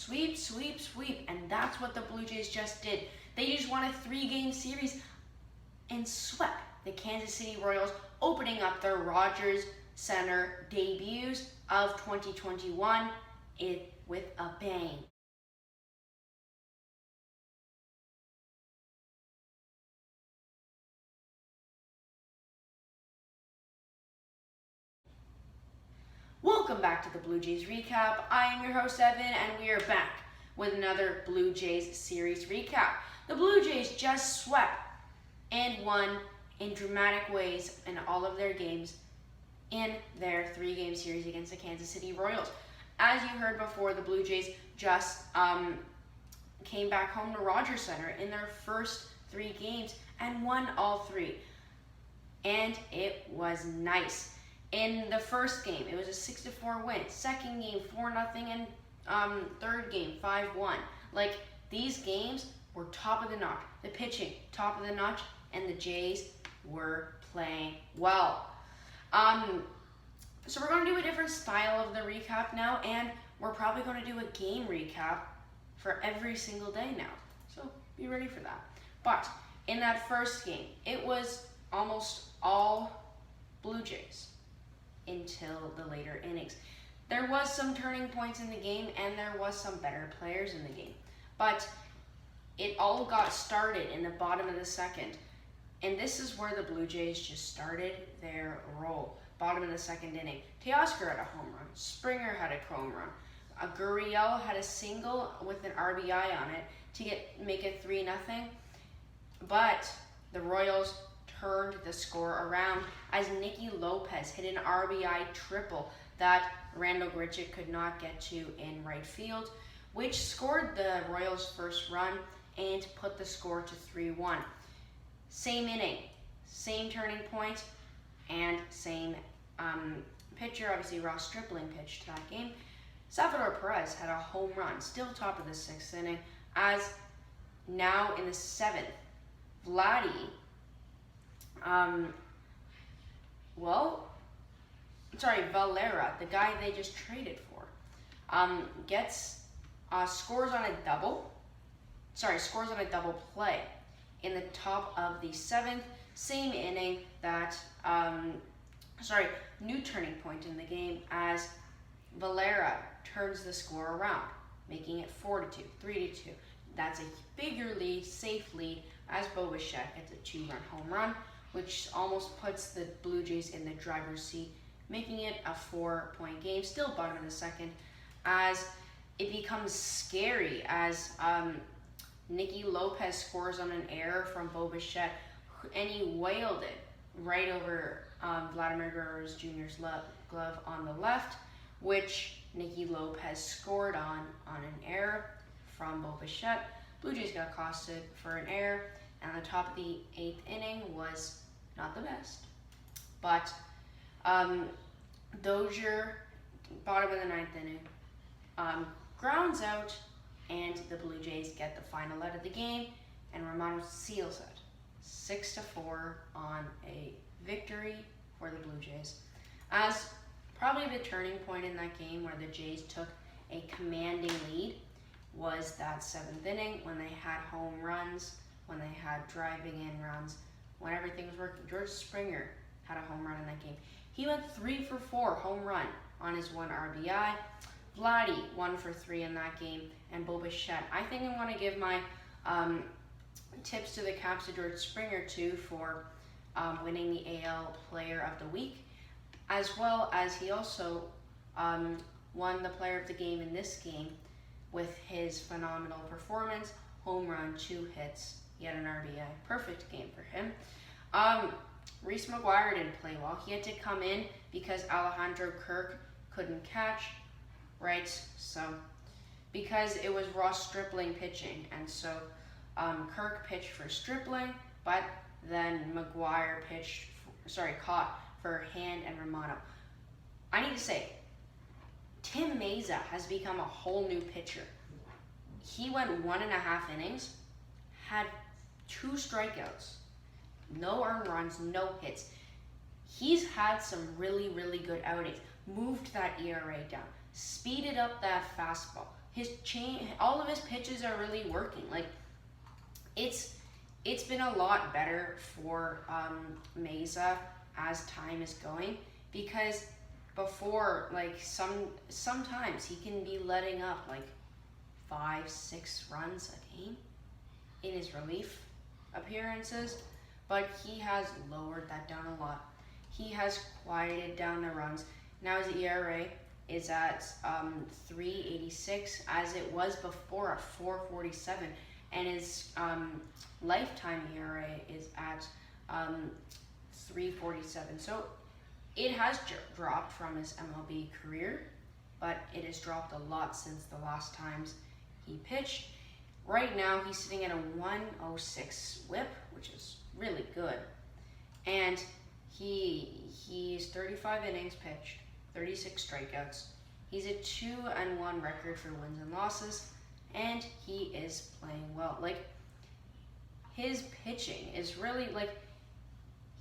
Sweep, sweep, sweep. And that's what the Blue Jays just did. They just won a 3-game series and swept the Kansas City Royals, opening up their Rogers Center debuts of 2021 with a bang. Welcome back to the Blue Jays recap. I am your host Evan, and we are back with another Blue Jays series recap. The Blue Jays just swept and won in dramatic ways in all of their games in their 3-game series against the Kansas City Royals. As you heard before, the Blue Jays just came back home to Rogers Center in their first 3 games and won all 3. And it was nice. In the first game, it was a 6-4 win. Second game, 4-0, and third game, 5-1. Like, these games were top of the notch. The pitching, top of the notch, and the Jays were playing well. So we're going to do a different style of the recap now, and we're probably going to do a game recap for every single day now. So be ready for that. But in that first game, it was almost all Blue Jays until the later innings. There was some turning points in the game, and there was some better players in the game. But it all got started in the bottom of the second. And this is where the Blue Jays just started their roll. Bottom of the second inning. Teoscar had a home run. Springer had a home run. Gurriel had a single with an RBI on it to make it 3-0. But the Royals turned the score around as Nicky Lopez hit an RBI triple that Randal Grichuk could not get to in right field, which scored the Royals' first run and put the score to 3-1. Same inning, same turning point, and same pitcher. Obviously, Ross Stripling pitched that game. Salvador Perez had a home run, still top of the 6th inning, as now in the 7th, Valera, the guy they just traded for, scores on a double play in the top of the 7th, same inning that, new turning point in the game as Valera turns the score around, making it 4-2, 3-2. That's a bigger lead, safe lead, as Bo Bichette gets a 2-run home run, which almost puts the Blue Jays in the driver's seat, making it a 4-point game, still bottom of the second, as it becomes scary as Nicky Lopez scores on an error from Bo Bichette, and he wailed it right over Vladimir Guerrero Jr.'s glove on the left, which Nicky Lopez scored on an error from Bo Bichette. Blue Jays got accosted for an error, and the top of the 8th inning was not the best. But Dozier, bottom of the 9th inning, grounds out, and the Blue Jays get the final out of the game, and Romano seals it 6-4 on a victory for the Blue Jays. As probably the turning point in that game where the Jays took a commanding lead was that 7th inning when they had home runs, when they had driving in runs, when everything was working. George Springer had a home run in that game. He went 3-for-4 home run on his 1 RBI. Vladdy 1-for-3 in that game, and Bo Bichette. I think I want to give my tips to the Caps to George Springer too for winning the AL Player of the Week, as well as he also won the Player of the Game in this game with his phenomenal performance, home run, 2 hits, yet an RBI. Perfect game for him. Reese McGuire didn't play well. He had to come in because Alejandro Kirk couldn't catch, right? So, because it was Ross Stripling pitching, and so Kirk pitched for Stripling, but then McGuire caught for Hand and Romano. I need to say, Tim Meza has become a whole new pitcher. He went 1.5 innings, had 2 strikeouts, no earned runs, no hits. He's had some really, really good outings. Moved that ERA down, speeded up that fastball. all of his pitches are really working. Like, it's been a lot better for Mesa as time is going, because before, like, sometimes he can be letting up like 5-6 runs a game in his relief appearances, but he has lowered that down a lot. He has quieted down the runs. Now his ERA is at 3.86, as it was before at 4.47, and his lifetime ERA is at 3.47. So it has dropped from his MLB career, but it has dropped a lot since the last times he pitched. Right now, he's sitting at a 106 whip, which is really good. And he's 35 innings pitched, 36 strikeouts. He's a 2-1 record for wins and losses, and he is playing well. Like, his pitching is really, like,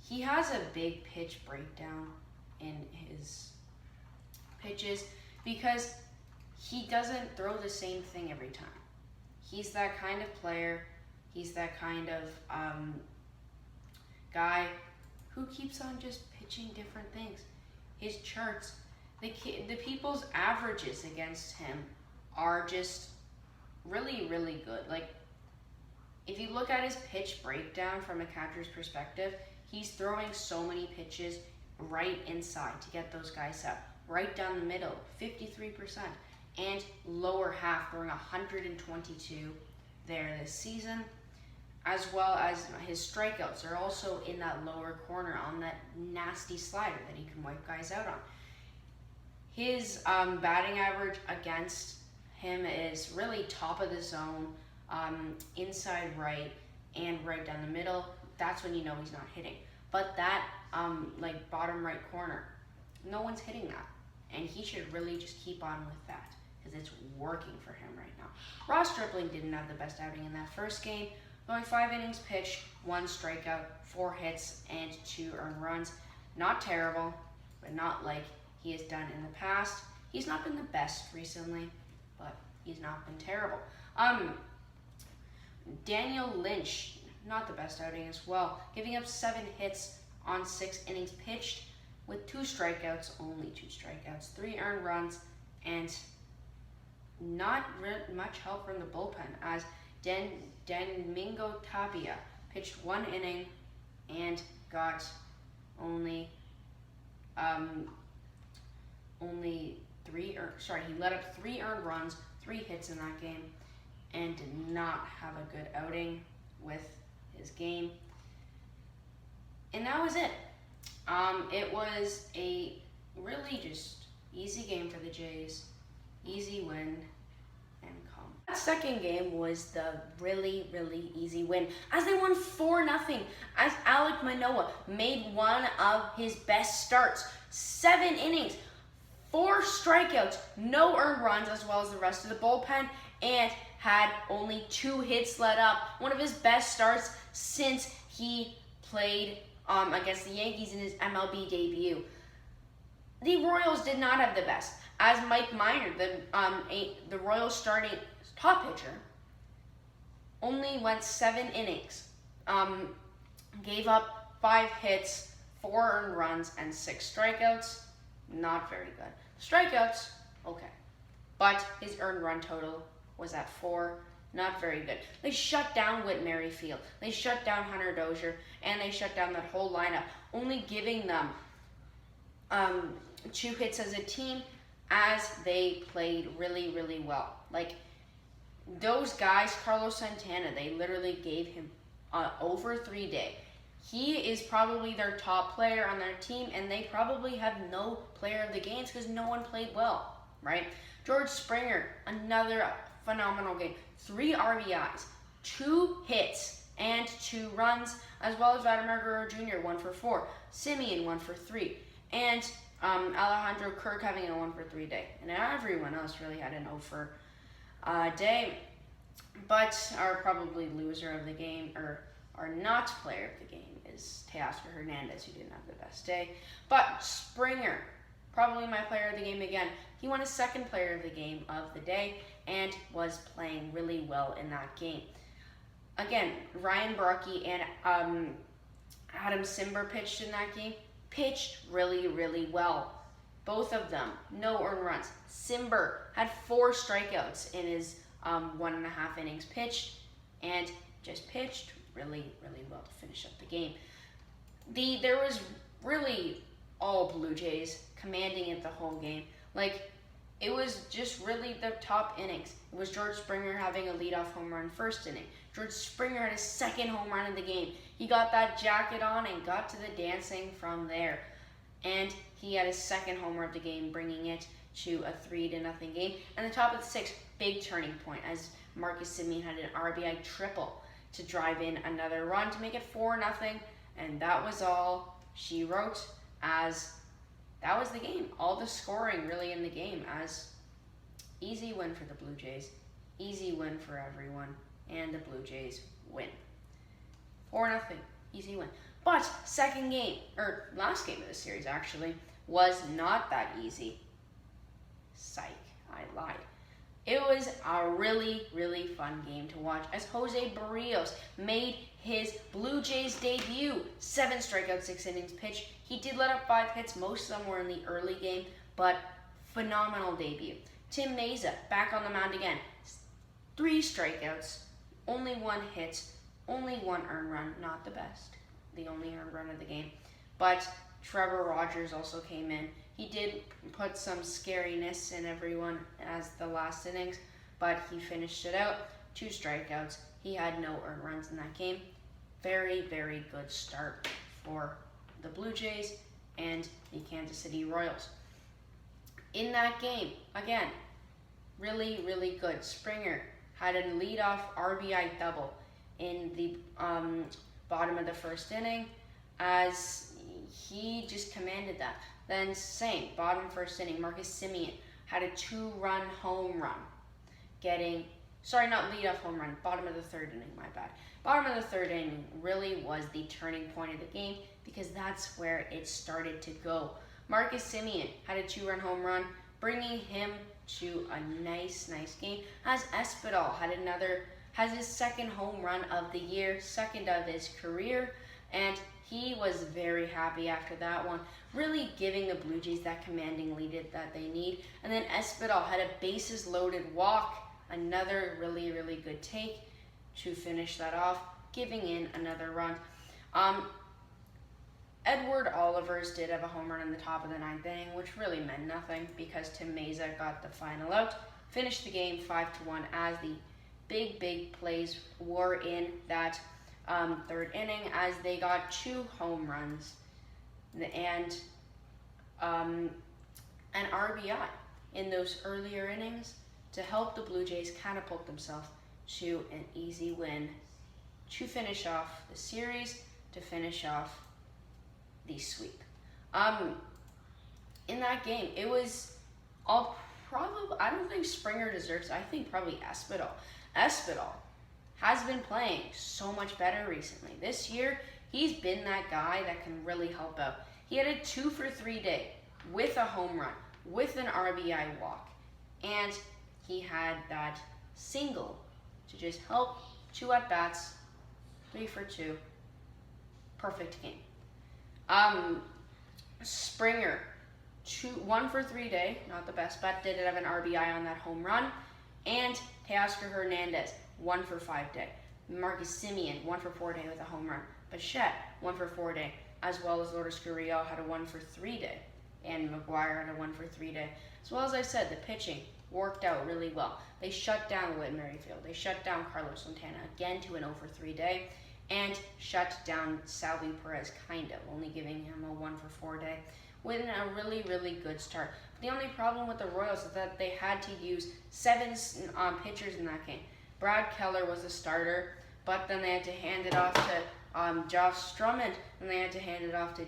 he has a big pitch breakdown in his pitches because he doesn't throw the same thing every time. He's that kind of player. He's that kind of guy who keeps on just pitching different things. His charts, the people's averages against him are just really, really good. Like, if you look at his pitch breakdown from a catcher's perspective, he's throwing so many pitches right inside to get those guys out. Right down the middle, 53%. And lower half, throwing 122 there this season. As well as his strikeouts are also in that lower corner on that nasty slider that he can wipe guys out on. His batting average against him is really top of the zone, inside right, and right down the middle. That's when you know he's not hitting. But that like bottom right corner, no one's hitting that. And he should really just keep on with that, because it's working for him right now. Ross Stripling didn't have the best outing in that first game, going 5 innings pitched, 1 strikeout, 4 hits, and 2 earned runs. Not terrible, but not like he has done in the past. He's not been the best recently, but he's not been terrible. Daniel Lynch, not the best outing as well, giving up 7 hits on 6 innings pitched with 2 strikeouts, only 2 strikeouts, 3 earned runs, and not much help from the bullpen, as Domingo Tapia pitched 1 inning and got only 3. He let up 3 earned runs, 3 hits in that game, and did not have a good outing with his game. And that was it. It was a really just easy game for the Jays. Easy win and come. That second game was the really, really easy win, as they won 4-0, as Alek Manoah made one of his best starts. 7 innings, 4 strikeouts, no earned runs, as well as the rest of the bullpen, and had only 2 hits let up. One of his best starts since he played against the Yankees in his MLB debut. The Royals did not have the best, as Mike Minor, the Royals starting top pitcher, only went 7 innings, gave up 5 hits, 4 earned runs, and 6 strikeouts. Not very good. Strikeouts, okay, but his earned run total was at 4. Not very good. They shut down Whit Merrifield. They shut down Hunter Dozier, and they shut down that whole lineup, only giving them 2 hits as a team, as they played really, really well. Like, those guys, Carlos Santana, they literally gave him over 3 day. He is probably their top player on their team, and they probably have no player of the games because no one played well, right? George Springer, another phenomenal game. 3 RBIs, 2 hits, and 2 runs, as well as Vladimir Guerrero Jr., 1 for 4. Simeon, 1 for 3. And Alejandro Kirk having a 1 for 3 day. And everyone else really had an 0 for day. But our probably loser of the game, or our not player of the game, is Teoscar Hernandez, who didn't have the best day. But Springer, probably my player of the game again. He won his 2nd player of the game of the day. and was playing really well in that game. Again, Ryan Barucki and Adam Simber pitched in that game, pitched really, really well. Both of them, no earned runs. Simber had 4 strikeouts in his 1.5 innings pitched, and just pitched really, really well to finish up the game. There was really all Blue Jays commanding it the whole game. Like, it was just really the top innings. It was George Springer having a leadoff home run first inning. George Springer had his second home run in the game. He got that jacket on and got to the dancing from there. And he had his second homer of the game, bringing it to a 3-0 game. And the top of the 6th, big turning point as Marcus Semien had an RBI triple to drive in another run to make it 4-0. And that was all she wrote, as that was the game. All the scoring really in the game, as easy win for the Blue Jays. Easy win for everyone. And the Blue Jays win. 4-0. Easy win. But second game, or last game of the series actually, was not that easy. Psych, I lied. It was a really, really fun game to watch as Jose Barrios made his Blue Jays debut. 7 strikeouts, 6 innings pitched. He did let up 5 hits. Most of them were in the early game, but phenomenal debut. Tim Mayza back on the mound again. 3 strikeouts, only 1 hit, only 1 earned run. Not the best. The only earned run of the game. But Trevor Rogers also came in. He did put some scariness in everyone as the last innings, but he finished it out. 2 strikeouts. He had no earned runs in that game. Very, very good start for the Blue Jays and the Kansas City Royals. In that game, again, really, really good. Springer had a leadoff RBI double in the bottom of the 1st inning, as he just commanded that. Then same, bottom 1st inning, Marcus Semien had a 2-run home run. Not leadoff home run, bottom of the 3rd inning, my bad. Bottom of the 3rd inning really was the turning point of the game, because that's where it started to go. Marcus Semien had a 2-run home run, bringing him to a nice game, as Espinal has his 2nd home run of the year, 2nd of his career, and he was very happy after that one, really giving the Blue Jays that commanding lead that they need. And then Espinal had a bases loaded walk, another really, really good take to finish that off, giving in another run. Edward Olivers did have a home run in the top of the 9th inning, which really meant nothing because Tim Mayza got the final out. Finished the game 5-1 as the big plays were in that 3rd inning, as they got 2 home runs and an RBI in those earlier innings to help the Blue Jays catapult themselves to an easy win to finish off the series, to finish off the sweep. In that game, it was all probably, I don't think Springer deserves, I think probably Espinal. Espinal has been playing so much better recently. This year, he's been that guy that can really help out. He had a 2-for-3 day with a home run, with an RBI walk, and he had that single to just help. 2 at-bats, 3 for 2. Perfect game. Springer, 1-for-3 day, not the best, but did have an RBI on that home run. And Teoscar Hernandez, 1-for-5 day. Marcus Semien, 1-for-4 day with a home run. Bichette, 1-for-4 day, as well as Lourdes Gurriel had a 1-for-3 day. And McGuire had a 1-for-3 day. As well as I said, the pitching worked out really well. They shut down Whit Merrifield. They shut down Carlos Santana again to an 0-for-3 day. And shut down Salvi Perez, kind of, only giving him a 1-for-4 day, with a really, really good start. But the only problem with the Royals is that they had to use 7 pitchers in that game. Brad Keller was a starter, but then they had to hand it off to Josh Strummond, and they had to hand it off to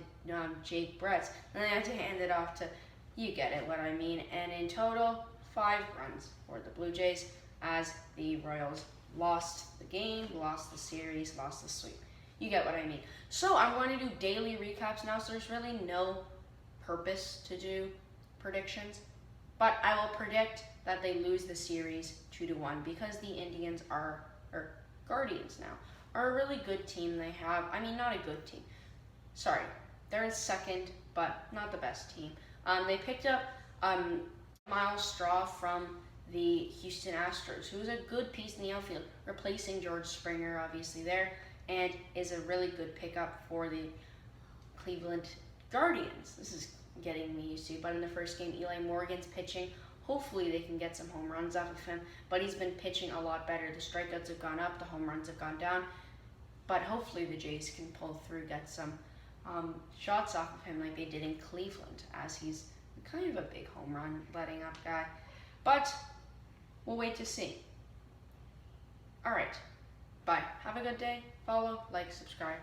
Jake Bretz, and they had to hand it off to, you get it what I mean. And in total, 5 runs for the Blue Jays, as the Royals lost the game, lost the series, lost the sweep. You get what I mean. So I'm going to do daily recaps now, so there's really no purpose to do predictions. But I will predict that they lose the series 2-1 because the Indians or Guardians now, are a really good team. They have, not a good team. Sorry, they're in second, but not the best team. They picked up Miles Straw from the Houston Astros, who is a good piece in the outfield, replacing George Springer, obviously, there, and is a really good pickup for the Cleveland Guardians. This is getting me used to, but in the first game, Eli Morgan's pitching. Hopefully they can get some home runs off of him, but he's been pitching a lot better. The strikeouts have gone up, the home runs have gone down, but hopefully the Jays can pull through, get some shots off of him like they did in Cleveland, as he's kind of a big home run letting up guy. But we'll wait to see. All right, bye. Have a good day. Follow, like, subscribe.